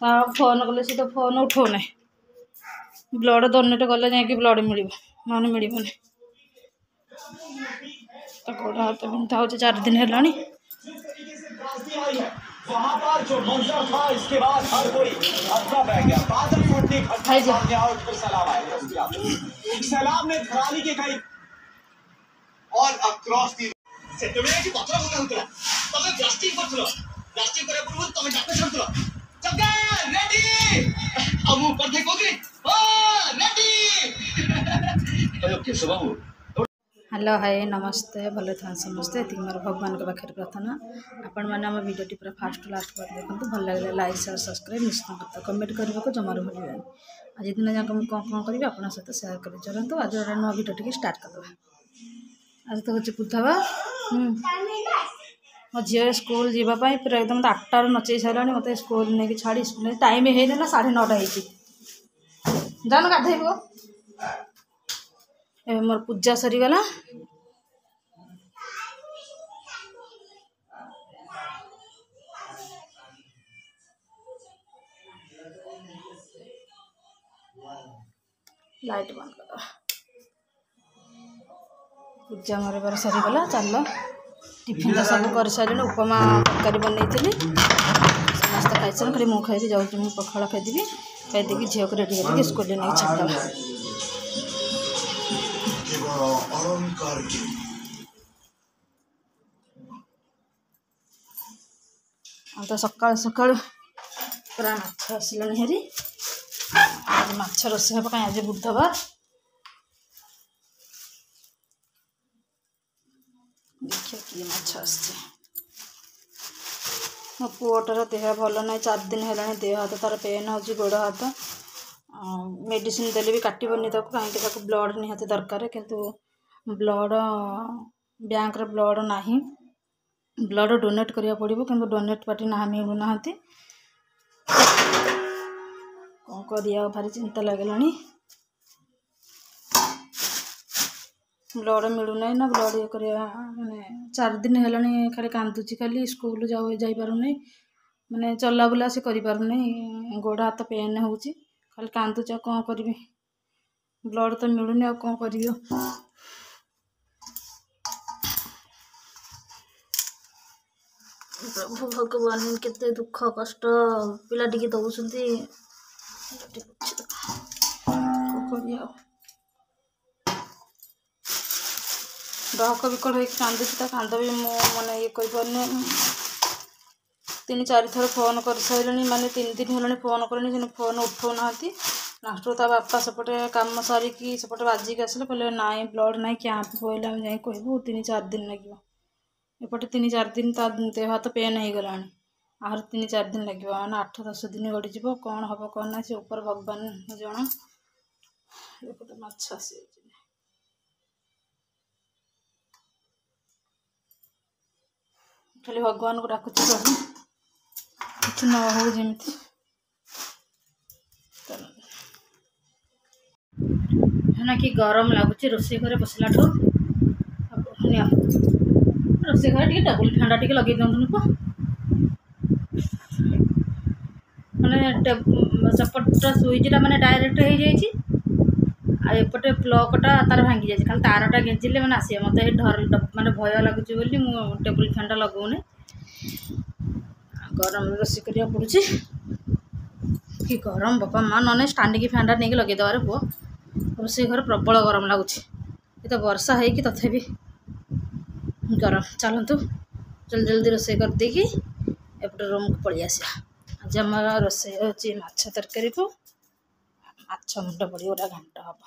Phone कले सी तो phone उठाऊना blood donate कले जा ब्लड मिल ना मिलनी तो गोड़ हाथ बिंधा हो 4 दिन है वहां पर जो मंजर था इसके बाद हर कोई अपना बह गया बादल फटने घटना सामने आओ फिर सैलाब आएगा सैलाब में थराली के कई और अक्रॉस दी सेटमेंट की पत्र होता होता तमे ब्लास्टिंग करथलो ब्लास्टिंग करे पूर्व तमे डाक्टर छथलो जगा रेडी अब ऊपर थे कोगी ओ रेडी हेलो केशव बाबू हेलो हाय नमस्ते भले था समस्ते थी मोर भगवान के पाखे प्रार्थना आपण मैंने आम भिडियो पूरा फास्ट लास्ट पर देखते भल लगे लाइक शेयर सब्सक्राइब निश्चित करता कमेंट करने को जमार भूल आज दिन जाक मुझे कौन करी आप सहित सेयार कर चलते आज गोटे नुआ भिडियो टी स्टार्ट करदे आज तो हूँ बुधवार मो झील स्कूल जावाई पूरा एकदम 8 नचई सारा मत स्कूल नहीं छाड़ी स्कूल टाइम है ना 9:30 जान गाधेब मोर पूजा सरीगला लाइट बंद कर पूजा मोर बार सरीगला चल टिफिन तो सब कर सारे उपमा तरकारी बनई समस्त खाई खाली मुझे खाई जाऊँ पखाड़ खाईदेवी खाईदे झील को रेडी करके स्कूल नहीं छाड़देवा तो सकाल सकाल पूरा माछ आसला हेरी आज माछ रोषे कहीं आज बुधवार देखिए कि माछ आस मो पुओटार देह भल ना 4 दिन है देह हाथ तार पेन हो गोड़ हाथ मेडिसिन देले भी काटबनी कहीं ब्लड निहाती दरकार किंतु ब्लड बैंक ब्लड नहीं ब्लड डोनेट करिया पड़ो कि डोनेट पार्टी ना मिलूना कौन करिया भारी चिंता लगला ब्लड मिलूना ना ब्लड ये करिया माने 4 दिन है खाली कांदुची खाली स्कूल जापारूनी माने चला बुला से करें गोड़ हाथ पेन हो खाली कांदुच कौन करी ब्लड तो मिलूनी आ कौन कर प्रभु भगवान केते दुख कष्ट पिला टिके दौरान डहक बिकट हो कांदुची कांद भी मैंने ये पारे 3-4 थर फोन कर सारे माने 3 दिन है फोन करें फोन उठाऊना लास्ट ता बापा सेपटे कम सारिकी सेपटे बाजिक आसिले कहले नाई ब्लड ना कैंप पड़े आम जाए कहूँ 3-4 दिन लगे एपटे 3-4 दिन ता देह हाथ पेन हो गला आर 3-4 दिन लगे मैंने 8-10 दिन गड़ीज कौन हम कौन ना से ऊपर भगवान जना देखो तो माछ आसी खाली भगवान को डाकुची प्रभु कुछ न हो जमी है कि गरम लगुच रोषे घरे बसला रोषे घरे टेबुल फैंडा टे लगे दिखाँ को मैंने सेपटा सुइचटा मैंने डायरेक्ट हो जाए एपटे प्लगटा तार भांगी जाए खाली तारटा गेंचिले मैंने आस मत डर माने भय लगुच टेबुल फैंटा लगौनी गरम रोषे करा पड़ुची कि गरम बापा माँ ना स्टाणिक फैंटा नहीं लगेदेवे पुओ रोषे घर प्रबल गरम लगुच ये तो वर्षा है कि तथापि गरम चलतु जल्दी जल्दी रोषे कर देकी एपटे रूम को पलि आसा आज आम रोषे होची माछ तरकारी को माछ मुंड पड़ी गोटा घांट हम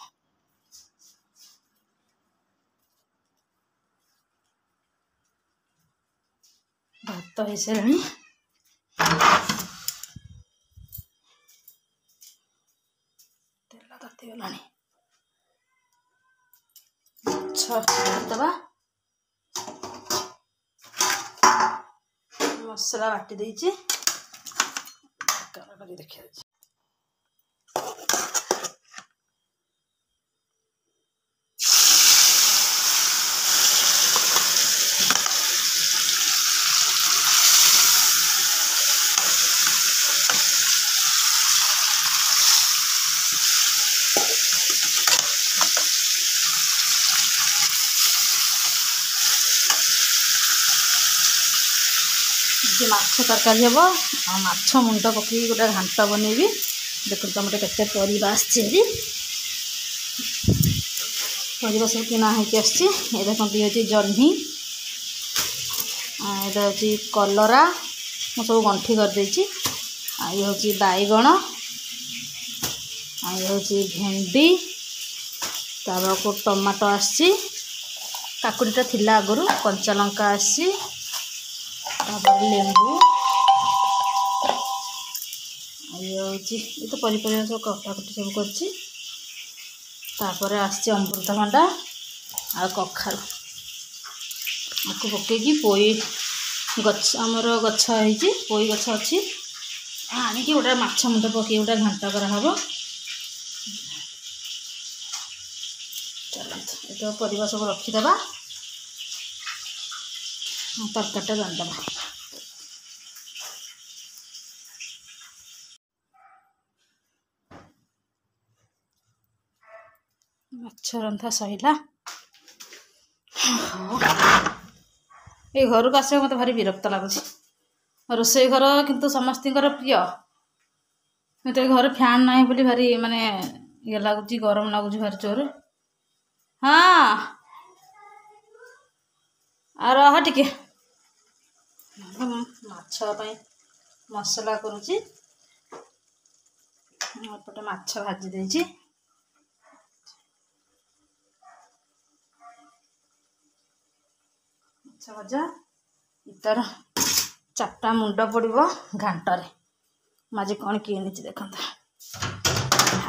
भात हो सारे तेल तातीगला दबा मसला बाटी देछि देखिए ମାଛ ତରକାରୀ ହେବ ଆଉ ମାଛ ମୁଣ୍ଡ ପକେଇକି ଗୋଟେ ଘାଣ୍ଟ ବନେଇବି। ଦେଖନ୍ତୁ ଆମର କେତେ ପରିବା ଆସିଛି ହେରି, ପରିବା ସବୁ କିଣା ହେଇକି ଆସିଛି। ଏ ଦେଖନ୍ତୁ ଇଏ ହେଉଛି ଜହ୍ନି, ଏଇଟା ହେଉଛି କଲରା, ମୁଁ ସବୁ ଗଣ୍ଠି କରିଦେଇଛି। ଆଉ ଇଏ ହେଉଛି ବାଇଗଣ, ଆଉ ଇଏ ହେଉଛି ଭେଣ୍ଡି, ତାପରକୁ ଟମାଟୋ ଆସିଛି, କାକୁଡ଼ିଟା ଥିଲା ଆଗରୁ, କଞ୍ଚା ଲଙ୍କା ଆସିଛି, ତାପରେ ଲେମ୍ବୁ, ଆଉ ଇଏ ହେଉଛି ଏ ତ ପନିପରିବା ସବୁ କଟାକଟି ସବୁ କରିଛି। ତାପରେ ଆସିଛି ଅମୃତଭଣ୍ଡା ଆଉ କଖାରୁ, ଆକୁ ପକେଇକି ପୋଇ ଗଛ ଆମର ଗଛ ହେଇଛି, ପୋଇ ଗଛ ଅଛି, ଆଣିକି ଗୋଟେ ମାଛ ମୁଣ୍ଡ ପକେଇକି ଗୋଟେ ଘାଣ୍ଟ କରାହେବ। ଚାଲନ୍ତୁ ଏତ ପରିବା ସବୁ ରଖିଦେବା, ତରକାରୀଟା ରାନ୍ଧିଦେବା। ମାଛ ରନ୍ଧା ସରିଲା। এই ଘରକୁ ଆସିବାକୁ ମୋତେ ଭାରି ବିରକ୍ତ ଲାଗୁଛି। ରୋଷେଇ ଘର କିନ୍ତୁ ସମସ୍ତଙ୍କର ପ୍ରିୟ, କିନ୍ତୁ ଏ ଘରେ ଫ୍ୟାନ୍ ନାହିଁ ବୋଲି ଭାରି ମାନେ ଇଏ ଲାଗୁଛି, ଗରମ ଲାଗୁଛି ଭାରି ଜୋରେ। ହଁ ଆଉ ରହ ଟିକେ, ମାଛ ପାଇଁ ମସଲା କରୁଛି। ଏପଟେ ମାଛ ଭାଜି ଦେଇଛି, ମାଛ ଭଜା। ତାର 4ଟା ମୁଣ୍ଡ ପଡ଼ିବ ଘାଣ୍ଟରେ। ମୁଁ ଆଜି କ'ଣ କିଣିଛି ଦେଖନ୍ତୁ।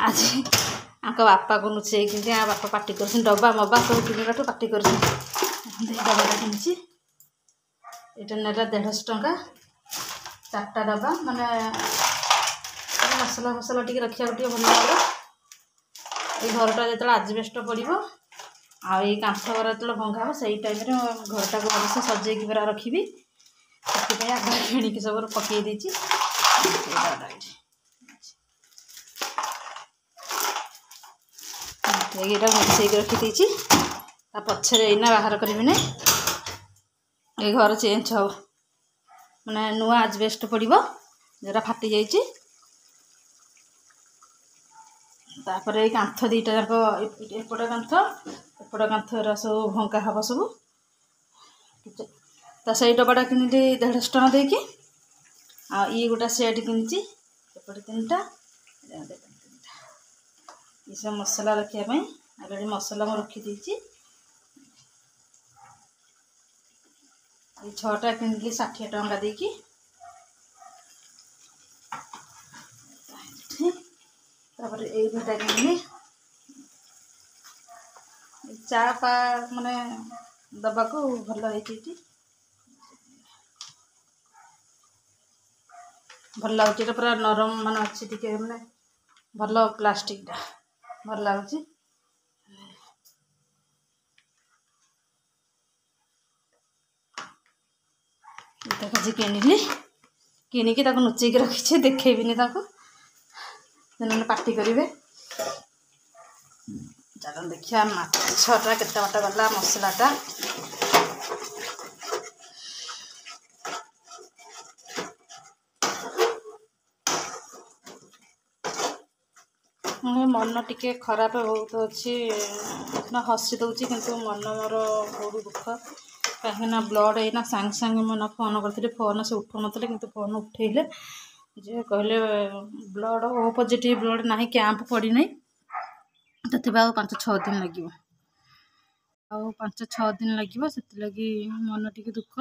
ଆଜି ଆଙ୍କ ବାପାକୁ ଲୁଚେଇକି ବାପା ପାଟି କରୁଛନ୍ତି, ଡବା ମବା ସବୁ କିଣିଲାଠୁ ପାଟି କରୁଛନ୍ତି। ଡବାଟା କିଣିଛି, ଏଇଟା ନେଲା 150 ଟଙ୍କା, 4ଟା ଡବା, ମାନେ ମସଲା ଫସଲା ଟିକେ ରଖିବାକୁ ଟିକେ ଭଲ ଲାଗେ। ଏଇ ଘରଟା ଯେତେବେଳେ ଆଜବେଷ୍ଟ ପଡ଼ିବ ଆଉ ଏଇ କାନ୍ଥ ଘର ଯେତେବେଳେ ଭଙ୍ଗା ହେବ, ସେଇ ଟାଇମ୍ରେ ଘରଟାକୁ ଭଲସେ ସଜେଇକି ପୁରା ରଖିବି। ସେଥିପାଇଁ ଆଗ କିଣିକି ସବୁ ପକେଇ ଦେଇଛି। ଏଇଟା ମିଶେଇକି ରଖିଦେଇଛି, ତା ପଛରେ ଏଇନା ବାହାର କରିବି ନାହିଁ। ଏଇ ଘର ଚେଞ୍ଜ ହେବ, ମାନେ ନୂଆ ଆଜବେଷ୍ଟ ପଡ଼ିବ, ଯେଉଁଟା ଫାଟି ଯାଇଛି। ତାପରେ ଏଇ କାନ୍ଥ ଦୁଇଟା ଯାକ, ଏପଟ କାନ୍ଥ ଏରା ସବୁ ଭଙ୍ଗା ହେବ ସବୁ। ତା ସେଇ ଡବାଟା କିଣିଲି 150 ଟଙ୍କା ଦେଇକି, ଆଉ ଇଏ ଗୋଟେ ସେଟ୍ କିଣିଛି, ଏପଟେ 3ଟା, ଏସବୁ ମସଲା ରଖିବା ପାଇଁ। ଅଲରେଡ଼ି ମସଲା ମୁଁ ରଖିଦେଇଛି। ଏଇ 6ଟା କିଣିଲି 60 ଟଙ୍କା ଦେଇକି। ତାପରେ ଏଇ 2ଟା କିଣିଲି, ଚା ପା ମାନେ ଦବାକୁ ଭଲ ହେଇଛି ଏଠି, ଭଲ ଲାଗୁଛି। ଏଇଟା ପୁରା ନରମ ମାନେ ଅଛି, ଟିକେ ମାନେ ଭଲ ପ୍ଲାଷ୍ଟିକଟା ଭଲ ଲାଗୁଛି। ଏଇଟା ଆଜି କିଣିଲି, କିଣିକି ତାକୁ ଲୁଚେଇକି ରଖିଛି, ଦେଖେଇବିନି ତାକୁ, ସେମାନେ ପାଟି କରିବେ। ଚାଲ ଦେଖିବା ମାଛଟା କେତେ ବାଟ ଗଲା, ମସଲାଟା। ମୋ ମନ ଟିକେ ଖରାପ ବହୁତ ଅଛି, ନା ହସି ଦେଉଛି କିନ୍ତୁ ମନ ମୋର ବହୁତ ଦୁଃଖ। କାହିଁକିନା ବ୍ଲଡ଼ ଏଇନା ସାଙ୍ଗେ ସାଙ୍ଗେ ମୁଁ ଫୋନ୍ କରିଥିଲି, ଫୋନ୍ ସେ ଉଠାଉନଥିଲେ, କିନ୍ତୁ ଫୋନ୍ ଉଠେଇଲେ ଯେ କହିଲେ ବ୍ଲଡ଼ ଓ ପଜିଟିଭ୍ ବ୍ଲଡ଼ ନାହିଁ, କ୍ୟାମ୍ପ ପଡ଼ିନାହିଁ, ସେଥିପାଇଁ ଆଉ 5-6 ଦିନ ଲାଗିବ, ଆଉ 5-6 ଦିନ ଲାଗିବ। ସେଥିଲାଗି ମନ ଟିକେ ଦୁଃଖ,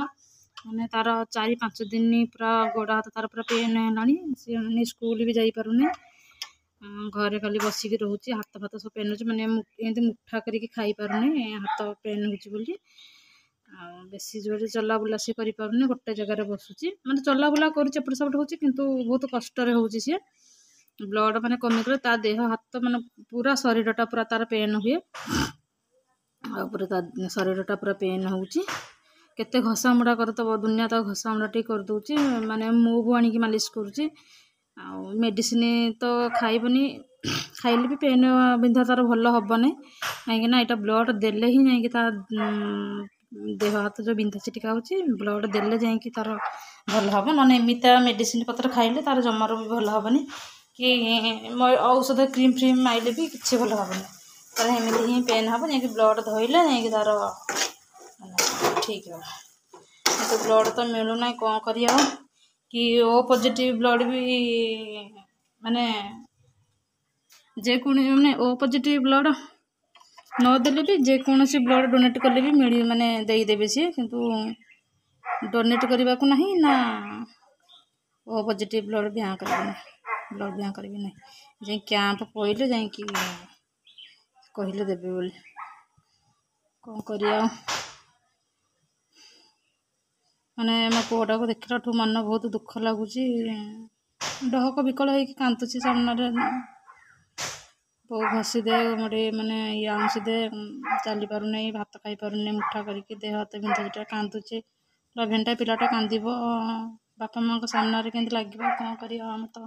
ମାନେ ତାର 4-5 ଦିନ ପୁରା ଗୋଡ଼ ହାତ ତାର ପୁରା ପେନ୍ ହେଲାଣି। ସେ ସ୍କୁଲ ବି ଯାଇପାରୁନି, ଘରେ ଖାଲି ବସିକି ରହୁଛି, ହାତ ଫାତ ସବୁ ପେନ୍ ହେଉଛି, ମାନେ ଏମିତି ମୁଠା କରିକି ଖାଇପାରୁନି, ହାତ ପେନ୍ ହେଉଛି ବୋଲି। ଆଉ ବେଶୀ ଜୋରରେ ଚଲାବୁଲା ସେ କରିପାରୁନି, ଗୋଟେ ଜାଗାରେ ବସୁଛି, ମାନେ ଚଲାବୁଲା କରୁଛି, ଏପଟ ସେପଟ ହେଉଛି, କିନ୍ତୁ ବହୁତ କଷ୍ଟରେ ହେଉଛି ସିଏ। ବ୍ଲଡ଼ ମାନେ କମିଗଲେ ତା ଦେହ ହାତ ମାନେ ପୁରା ଶରୀରଟା ପୁରା ତାର ପେନ୍ ହୁଏ, ଆଉ ପୁରା ତା ଶରୀରଟା ପୁରା ପେନ୍ ହେଉଛି। କେତେ ଘଷାମୁଡ଼ା କରିଦେବ, ଦୁନିଆ ତାକୁ ଘଷାମୁଡ଼ା ଟିକେ କରିଦେଉଛି, ମାନେ ମୁଭ୍ ଆଣିକି ମାଲିସ କରୁଛି। ଆଉ ମେଡ଼ିସିନ ତ ଖାଇବନି, ଖାଇଲେ ବି ପେନ୍ ବିନ୍ଧା ତାର ଭଲ ହେବନି, କାହିଁକିନା ଏଇଟା ବ୍ଲଡ଼ ଦେଲେ ହିଁ ଯାଇକି ତା ଦେହ ହାତ ଯେଉଁ ବିନ୍ଧା ଛିଟିକା ହେଉଛି, ବ୍ଲଡ଼ ଦେଲେ ଯାଇକି ତାର भल हम ना एमती मेडिसिन पत्र खाइले तार जमार भी भल हेनी कि औषध क्रीम फ्रीम माइले भी किसी भल हेनी तार एमती ही पेन हम जा ब्लड धोइले जा तार ठीक है तो ब्लड तो मिलूना कौन कर कि ओ पॉजिटिव ब्लड भी माने जेको माने ओ पॉजिटिव ब्लड नदेले भी जेकोसी ब्लड डोनेट कले भी मिल माने देदेवे सी किंतु डोनेट करने को नहीं ना ओ पॉजिटिव ब्लड ब्याँ करेंगे ब्लड ब्याँ करेंगे नहीं जा कैंप पड़े जा कहले देवे बोली कौन करिया माने मो पुआटा को देखला मन बहुत दुख लगुच डहक विकल हो कांतुची सामने बो घसी दे मोटे माने ये आंसी दे चली पार नहीं भात खाई पार नहीं मुठा करके देह हाथ बिंधुटा कांदुचे 11टा पिलाटा कांदिब बापा माँ सामने के लगे कौन कर आम तो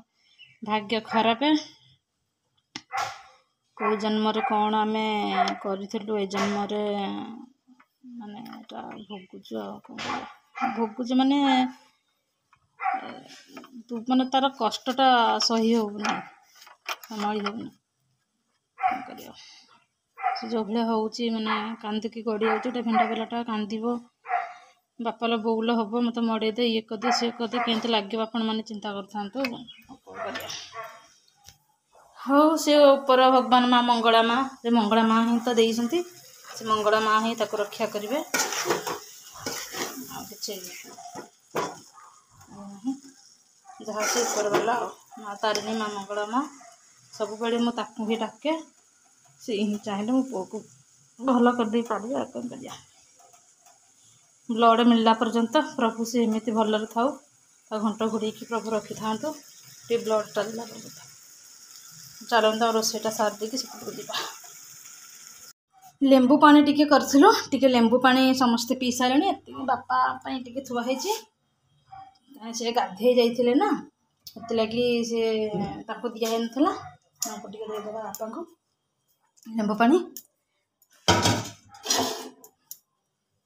भाग्य खराब कोई जन्म कौन आम करूँ ए जन्म माने भोगुच भोगुच माने माने तार कष्टटा सही होना संभाली होना कौन कर जो भाया हो माने कांदिकी गड़ी आउट 11टा पिलाटा कांदिब बापाल बोल हम मत मड़ेदे ये करदे सी करदे केमती लगे आपण मैंने चिंता कर हो सी ऊपर भगवान माँ मंगला माँ ही तो देती से मंगला माँ ही ताको रक्षा करेंगे जहाँ से ऊपर वाला माँ तारिणी माँ मंगला माँ सब बड़े मुझे भी डाके से ही चाहिए मो पुओ को भल कर दे पारे आ कौन कर ब्लड मिलला पर्यंत प्रभु से एमती भलर था घंट घोड़ी प्रभु रखी था ब्लड टा देला चलता रोसईटा सार देकी जा लेंबू पानी टिके करथिलु टिके लेंबू पानी समस्ते पी सारे एति बापा टिके थुआई से गाधे जाइए ना से लगी सी दिया नाला टिके देदेबा बापा को लेंबू पानी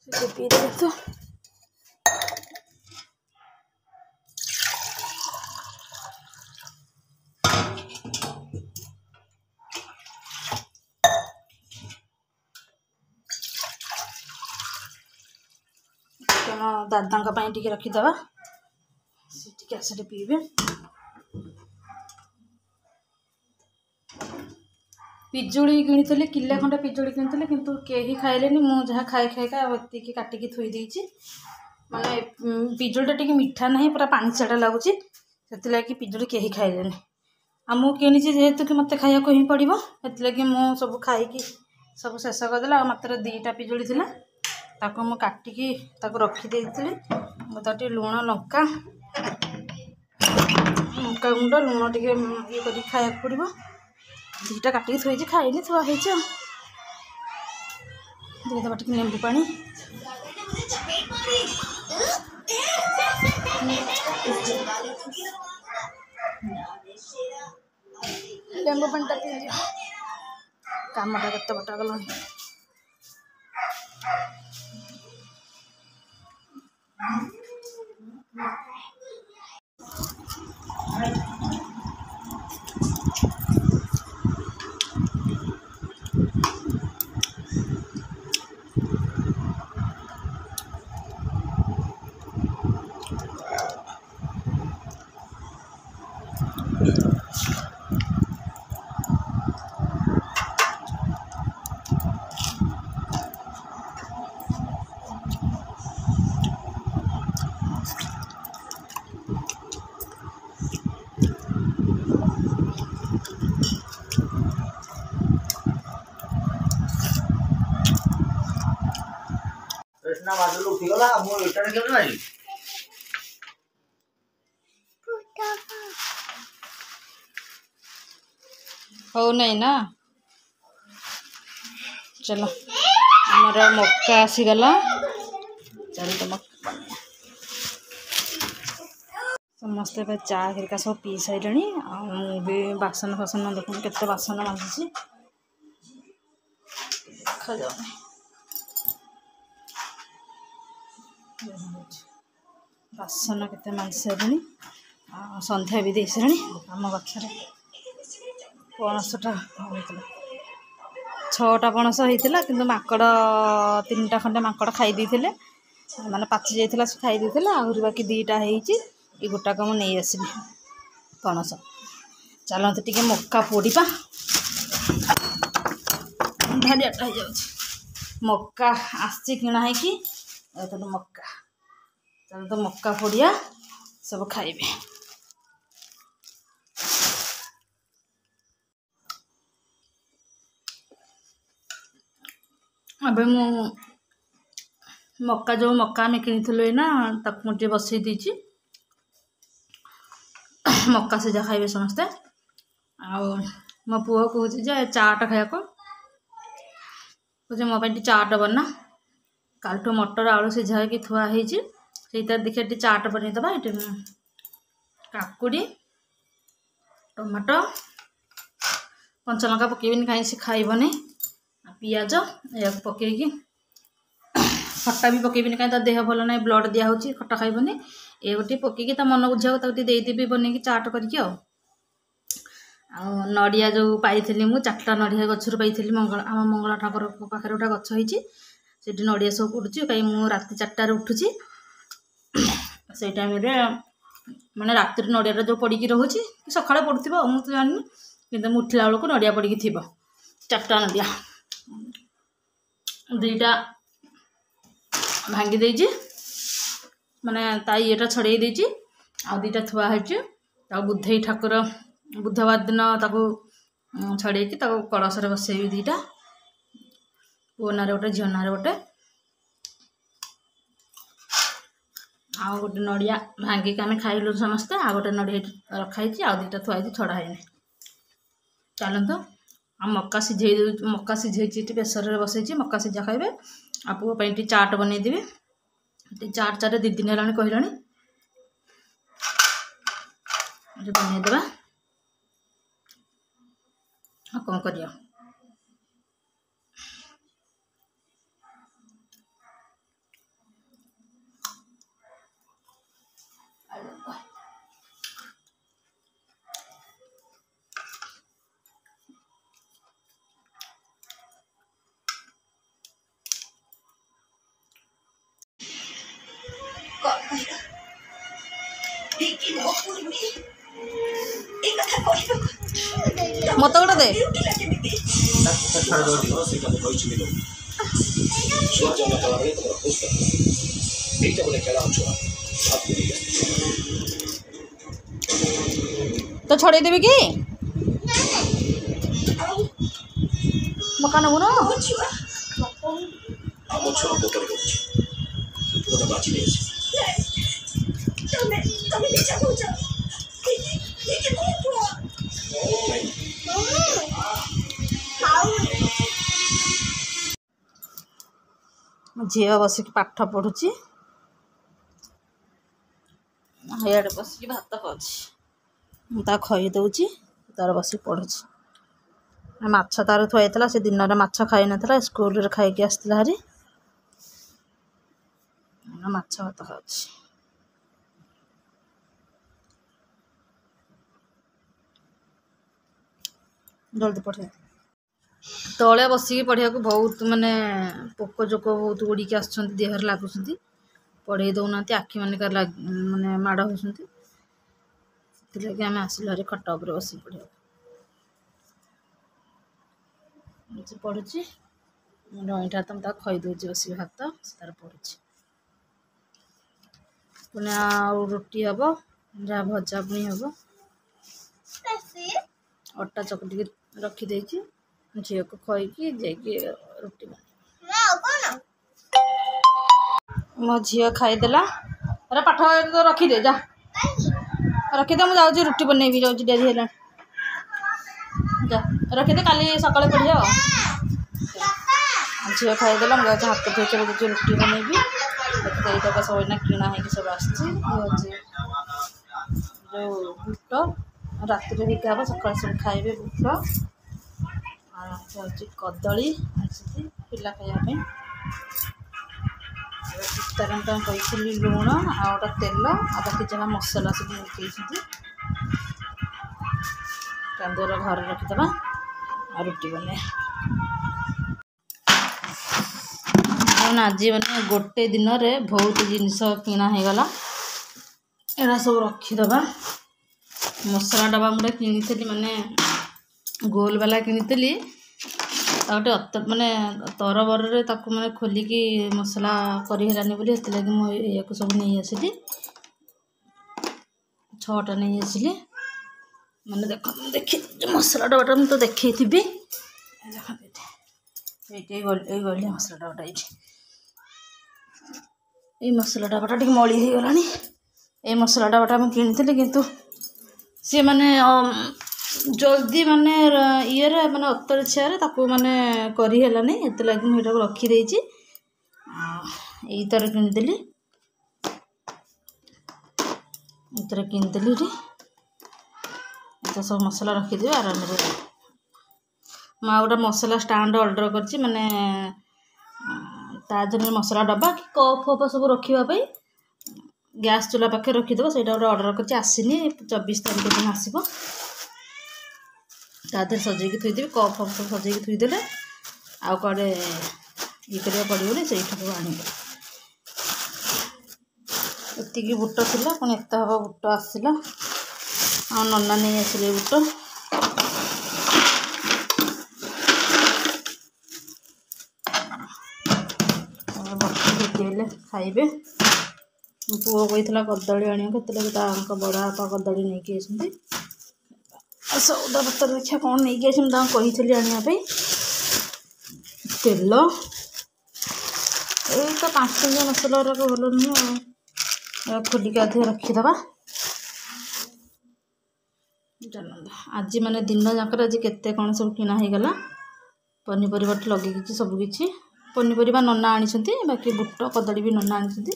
पी दे तो दादा टी रखीदे सी आसटे पीबे पिजुड़ी किनी किले खंडे पिजुड़ी किनी किंतु कहीं खाइले मुझे खाई खाइका एति काटिकी थोई देछि माने पिजुड़ीटा टिके मीठा नहीं पूरा पानी छाड़ा लगुच से पिजुड़ी कहीं खाइले आ मु किनी जेहेतु कि मत खाया को ही पड़ो से मु सब खाई सब शेष करदेला मात्र 2टा पिजुड़ी थिला ताको मु काटिकी ताको रखी देइथिली मुझे लुण लंका लंका गुंड लुण टे ये कर खाया पड़ो 2टा काटिकी थोड़ी खाइली थुआई देदेबा टे लेंबू पानी लेंबू पानी टा पी दियो कामटा केते बटा गला कृष्णा बादल उठीगला मो इटारे केबे मारी हो नहीं ना चलो हमारा मक्का आसीगला चल तो मक्का समस्ते चा हेरिका सब पी सारे भी बासन फासन देखुन केते बासन मांझी देखा जाऊनी ବାସନ କେତେ ମାଜି ସାରିଲିଣି। ସନ୍ଧ୍ୟା ବି ଦେଇ ସାରିଲିଣି। ଆମ ଗଛରେ ପଣସଟା ହେଇଥିଲା, 6ଟା ପଣସ ହେଇଥିଲା, କିନ୍ତୁ ମାଙ୍କଡ଼ 3ଟା ଖଣ୍ଡେ ମାଙ୍କଡ଼ ଖାଇ ଦେଇଥିଲେ, ମାନେ ପାଚି ଯାଇଥିଲା, ସେ ଖାଇ ଦେଇଥିଲେ। ଆହୁରି ବାକି 2ଟା ହେଇଛି, ଏ ଗୋଟାକ ମୁଁ ନେଇ ଆସିଲି ପଣସ। ଚାଲନ୍ତୁ ଟିକେ ମକା ପୋଡ଼ିବା, ଧାଡ଼ିଆଟା ହେଇଯାଉଛି। ମକା ଆସିଛି କିଣା ହେଇକି, ତାହେଲେ ମକା, ଚାଲନ୍ତୁ ମକା ପୋଡ଼ିଆ, ସବୁ ଖାଇବେ। ଏବେ ମୁଁ ମକା, ଯେଉଁ ମକା ଆମେ କିଣିଥିଲୁ ଏଇନା, ତାକୁ ମୁଁ ଟିକେ ବସେଇ ଦେଇଛି। ମକା ସିଝା ଖାଇବେ ସମସ୍ତେ। ଆଉ ମୋ ପୁଅ କହୁଛି ଯେ ଚାଟ ଖାଇବାକୁ, କହୁଛି ମୋ ପାଇଁ ଟିକେ ଚାଟ ବନା। କାଲିଠୁ ମଟର ଆଳୁ ସିଝା ହେଇକି ଥୁଆ ହେଇଛି, ସେଇଟାରେ ଦେଖିବା ଟିକେ ଚାଟ ବନେଇଦେବା। ଏଠି କାକୁଡ଼ି, ଟମାଟୋ, କଞ୍ଚାଲଙ୍କା ପକେଇବିନି, କାହିଁକି ସେ ଖାଇବନି। ପିଆଜ ଏହାକୁ ପକେଇକି, ଖଟା ବି ପକେଇବିନି, କାହିଁକି ତା ଦେହ ଭଲ ନାହିଁ, ବ୍ଲଡ଼ ଦିଆହେଉଛି, ଖଟା ଖାଇବନି। ଏ ଗୋଟେ ପକେଇକି ତା ମନ ବୁଝିବାକୁ ତାକୁ ଟିକେ ଦେଇଦେବି ବନେଇକି ଚାଟ କରିକି। ଆଉ ନଡ଼ିଆ ଯେଉଁ ପାଇଥିଲି ମୁଁ, 4ଟା ନଡ଼ିଆ ଗଛରୁ ପାଇଥିଲି। ଆମ ମଙ୍ଗଳା ଠାକୁରଙ୍କ ପାଖରେ ଗୋଟେ ଗଛ ହେଇଛି, ସେଠି ନଡ଼ିଆ ସବୁ ପଡ଼ୁଛି। କାହିଁକି ମୁଁ ରାତି 4ଟାରେ ଉଠୁଛି, ସେଇ ଟାଇମ୍ରେ ମାନେ ରାତିରେ ନଡ଼ିଆଟା ଯେଉଁ ପଡ଼ିକି ରହୁଛି, ସକାଳେ ପଡ଼ୁଥିବ ମୁଁ ତ ଜାଣିନି, କିନ୍ତୁ ମୁଁ ଉଠିଲା ବେଳକୁ ନଡ଼ିଆ ପଡ଼ିକି ଥିବ। 4ଟା ନଡ଼ିଆ, 2ଟା ଭାଙ୍ଗି ଦେଇଛି, ମାନେ ତା ଇଏଟା ଛଡ଼େଇ ଦେଇଛି, ଆଉ 2ଟା ଥୁଆ ହେଇଛି। ତାକୁ ବୁଧେଇ ଠାକୁର, ବୁଧବାର ଦିନ ତାକୁ ଛଡ଼େଇକି ତାକୁ କଳସରେ ବସେଇବି 2ଟା, ପୁଅ ନାଁରେ ଗୋଟେ, ଝିଅ ନାଁରେ ଗୋଟେ। ଆଉ ଗୋଟେ ନଡ଼ିଆ ଭାଙ୍ଗିକି ଆମେ ଖାଇଲୁ ସମସ୍ତେ, ଆଉ ଗୋଟେ ନଡ଼ିଆ ରଖା ହେଇଛି, ଆଉ 2ଟା ଥୁଆ ହେଇଛି, ଛଡ଼ା ହେଇନି। ଚାଲନ୍ତୁ ଆଉ ମକା ସିଝେଇ ଦେଉଛି, ମକା ସିଝେଇଛି, ଏଠି ପ୍ରେସରରେ ବସେଇଛି, ମକା ସିଝା ଖାଇବେ। ଆଉ ପୁଅ ପାଇଁ ଟିକେ ଚାଟ ବନେଇଦେବି। ଚାଟ 2 ଦିନ ହେଲାଣି କହିଲାଣି, ବନେଇଦେବା। ଆଉ କ'ଣ କରିବା। ମତେ ଗୋଟେ ଦେ। ତ ଛଡ଼େଇ ଦେବି କି ମକା ନବୁନ? ଝିଅ ବସିକି ପାଠ ପଢୁଛି, ଇଆଡ଼େ ବସିକି ଭାତ ଖାଉଛି। ମୁଁ ତାକୁ ଖଇ ଦେଉଛି, ତାର ବସିକି ପଢୁଛି। ମାଛ ତାର ଥୁଆ ହେଇଥିଲା, ସେ ଦିନରେ ମାଛ ଖାଇନଥିଲା, ସ୍କୁଲରେ ଖାଇକି ଆସିଥିଲା ହାରି, ମାଛ ଭାତ ଖାଉଛି। ଜଲ୍ଦି ପଢ଼ିବା। ତଳେ ବସିକି ପଢ଼ିବାକୁ ବହୁତ ମାନେ ପୋକ ଜୋକ ବହୁତ ଉଡ଼ିକି ଆସୁଛନ୍ତି, ଦେହରେ ଲାଗୁଛନ୍ତି, ପଢ଼େଇ ଦେଉନାହାନ୍ତି, ଆଖି ମାନଙ୍କରେ ମାନେ ମାଡ଼ ହେଉଛନ୍ତି। ସେଥିଲାଗି ଆମେ ଆସିଲୁ ହାରି ଖଟ ଉପରେ ବସିକି ପଢ଼ିବାକୁ। ପଢ଼ୁଛି, ଡ୍ରଇଂଟା ତ ମୁଁ ତାକୁ ଖଇ ଦେଉଛି ବସିକି ଭାତ, ସେ ତାର ପଢ଼ୁଛି। ପୁଣି ଆଉ ରୁଟି ହେବ, ଯାହା ଭଜା ପୁଣି ହେବ। ଅଟା ଚକଟିକି ରଖିଦେଇଛି, ଝିଅକୁ ଖୋଇକି ଯାଇକି ରୁଟି ବନେଇବି। ମୋ ଝିଅ ଖାଇଦେଲା, ପାଠ ରଖିଦେ, ଯା ରଖିଦେ, ମୁଁ ଯାଉଛି ରୁଟି ବନେଇବି, ଯାଉଛି, ଡେରି ହେଲାଣି, ଯା ରଖିଦେ, କାଲି ସକାଳେ ପଢ଼ିବା। ଝିଅ ଖାଇଦେଲା, ମୁଁ ଯାଉଛି ହାତ ଧୋଇକି ଯାଉଛି ରୁଟି ବନେଇବି। ଏଇଟାକ ସବୁ ଏଇନା କିଣା ହେଇକି ସବୁ ଆସିଛି। ହେଉଛି ଯେଉଁ ବୁଟ, ରାତିରେ ବିକା ହେବ, ସକାଳେ ସବୁ ଖାଇବେ ବୁଟ। ଆଉ ହେଉଛି କଦଳୀ ଆସିଛି ପିଲା ଖାଇବା ପାଇଁ। ତାର କହିଥିଲି ଲୁଣ ଆଉ ଗୋଟେ ତେଲ ଆଉ ବାକି ଯାହା ମସଲା ସବୁ ପକେଇଛନ୍ତି କାନ୍ଦୁର ଘରେ ରଖିଦେବା ଆଉ ରୁଟି ବନେଇବା। ଆଜି ମାନେ ଗୋଟେ ଦିନରେ ବହୁତ ଜିନିଷ କିଣା ହେଇଗଲା, ଏରା ସବୁ ରଖିଦେବା। ମସଲା ଡବା ମୁଁ କିଣିଥିଲି ମାନେ ଗୋଲ ବାଲା କିଣିଥିଲି, ଆଉ ଗୋଟେ ମାନେ ତରବରରେ ତାକୁ ମାନେ ଖୋଲିକି ମସଲା କରି ହେଲାନି ବୋଲି ସେଥିଲାଗି ମୁଁ ଏହାକୁ ସବୁ ନେଇ ଆସିଲି, 6ଟା ନେଇ ଆସିଲି। ମାନେ ଦେଖି ମସଲା ଡବାଟା ମୁଁ ତ ଦେଖେଇଥିବି, ଏଇଠି ଏଇ ଗଳିଆ ମସଲା ଡବାଟା ଏଇଠି। ଏଇ ମସଲା ଡବାଟା ଟିକେ ମଳି ହେଇଗଲାଣି। ଏଇ ମସଲା ଡବାଟା ମୁଁ କିଣିଥିଲି କିନ୍ତୁ ସିଏ ମାନେ ଜଲ୍ଦି ମାନେ ଇଏରେ ମାନେ ଅତରିଛାରେ ତାକୁ ମାନେ କରି ହେଲାନି, ସେଥିଲାଗି ମୁଁ ଏଇଟାକୁ ରଖିଦେଇଛି। ଏଇଥର କିଣିଥିଲି ଏଠି ଏତ ସବୁ ମସଲା ରଖିଦେବି ଆରାମରେ। ମୁଁ ଆଉ ଗୋଟେ ମସଲା ଷ୍ଟାଣ୍ଡ ଅର୍ଡ଼ର କରିଛି, ମାନେ ତା ଦେହରେ ମସଲା ଡବା କି କପ୍ ଫପ୍ ସବୁ ରଖିବା ପାଇଁ ଗ୍ୟାସ୍ ଚୁଲା ପାଖରେ ରଖିଦେବ। ସେଇଟା ଗୋଟେ ଅର୍ଡ଼ର କରିଛି, ଆସିନି, 24 ତାରିଖ ଦିନ ଆସିବ। ତା ଦେହରେ ସଜେଇକି ଥୋଇଦେବି, କପ୍ ଫପ୍ ସବୁ ସଜେଇକି ଥୋଇଦେଲେ ଆଉ କୁଆଡ଼େ ଇଏ କରିବାକୁ ପଡ଼ିବନି, ସେଇଠୁ ସବୁ ଆଣିବ। ଏତିକି ବୁଟ ଥିଲା, ପୁଣି ଏତେ ହବ ବୁଟ ଆସିଲା, ଆଉ ନନା ନେଇ ଆସିଲେ ବୁଟ। ହେଲେ ଖାଇବେ। ପୁଅ କହିଥିଲା କଦଳୀ ଆଣିବାକୁ, ସେଥିଲାଗି ତାଙ୍କ ବଡ଼ ବାପା କଦଳୀ ନେଇକି ଆସିଛନ୍ତି। ଆଉ ସଉଦା ପତ୍ର ଦେଖିବା କ'ଣ ନେଇକି ଆସିଛନ୍ତି, ତାଙ୍କୁ କହିଥିଲି ଆଣିବା ପାଇଁ। ତେଲ, ଏଇ ତ 5 ମସଲା ଗୁଡ଼ାକ ଭଲ ନୁହେଁ ଆଉ, ଖୋଲିକି ଅଧିକ ରଖିଦେବା। ଆଜି ମାନେ ଦିନ ଯାକରେ ଆଜି କେତେ କ'ଣ ସବୁ କିଣା ହେଇଗଲା, ପନିପରିବାଠୁ ଲଗେଇକି ସବୁ କିଛି। ପନିପରିବା ନନା ଆଣିଛନ୍ତି, ବାକି ବୁଟ କଦଳୀ ବି ନନା ଆଣିଛନ୍ତି।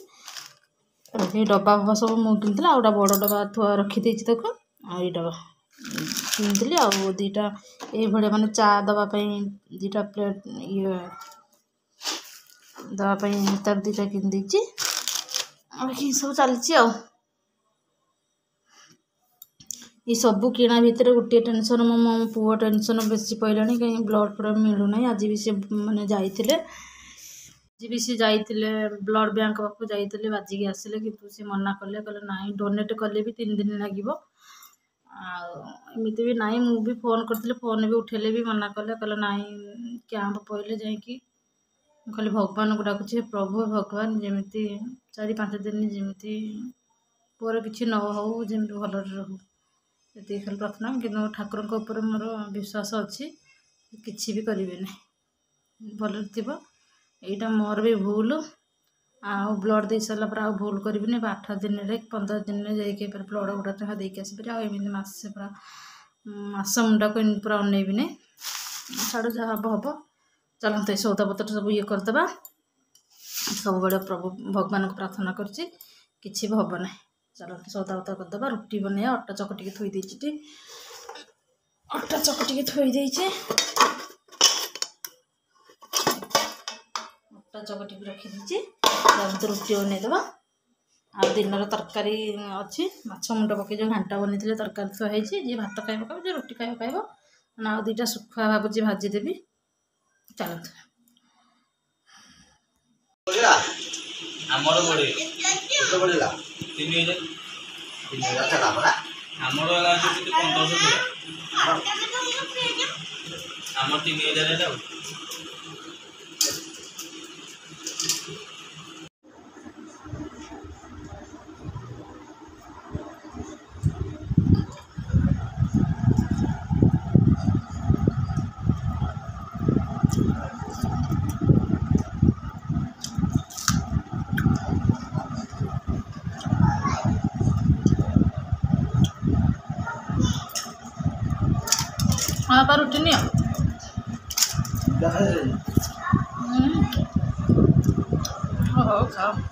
ଏଇ ଡବା ଫବା ସବୁ ମୁଁ କିଣିଥିଲି, ଆଉ ଗୋଟେ ବଡ଼ ଡବା ଥୁଆ ରଖିଦେଇଛି ତାକୁ। ଆଉ ଏଇ ଡବା କିଣିଥିଲି, ଆଉ 2ଟା ଏଇଭଳିଆ ମାନେ ଚା ଦେବା ପାଇଁ 2ଟା ପ୍ଲେଟ୍ ଇଏ ଦେବା ପାଇଁ ତାର 2ଟା କିଣିଦେଇଛି। ଆଉ ସବୁ ଚାଲିଛି ଆଉ। ये सब किणा भितर गोटे टेंशन, मो पुओ टेंशन बेसी पड़ानी, कहीं ब्लड फ्लड मिलूना। आज भी सी मैंने जाइए ब्लड बैंक पाक जाइए, बाजिक आसिले कि सी मना कले, कहले ना डोनेट कले भी 3 दिन लगे। आमती भी ना, मुझे फोन करी, फोन भी उठेले भी मना कले, कहले ना कैंप पड़े जाकि खाली भगवान को डाकुचे, प्रभु भगवान जमी 4-5 दिन जमी पुअर कि न हो, जमी भल रहू, ये खाली प्रार्थना। कि ठाकुर ऊपर मोर विश्वास अच्छी, किसी भी करें भल थी। यहाँ मोर भी भूल, आउ ब्लड दे सारा पर आउ भूल करी 8 दिन 15 दिन जाकर ब्लड गुड़ा देके आसपरि। आमती मसे पूरा मास मुंडा को पूरा अनेबी नहीं, छाड़ जहाँ हम हम। चलते सौदा पत्र सब ये करदे, सब बड़े प्रभु भगवान को प्रार्थना करछि, किसी भी हम ना। चलते सौदा पत्र करदे, रुटी बने अटा चकटिकी थोई देछि, अटा चकटिकी थोई देछि, अटा चकटिकी रखी देछि। चलते रुटी बनईदेवा। आ दिन तरकारी अच्छी, माछ मुंड पकई जो घाटा बनी तरकारी थुआई, जी भात खाइब खाइब, जी रुटी खाइब खाइब ना। आ 2टा शुखुआ भाजी भाजीदेवी। चलते ଆମର ବଢେ କେତେ ବଢିଲା 3000 ଚଲା ପରା ଆମର ହେଲା କେତେ 1500 ଥିଲା ଆମର 3000 ହେଲା। हाँ पर रुटी नहीं हो खाओ।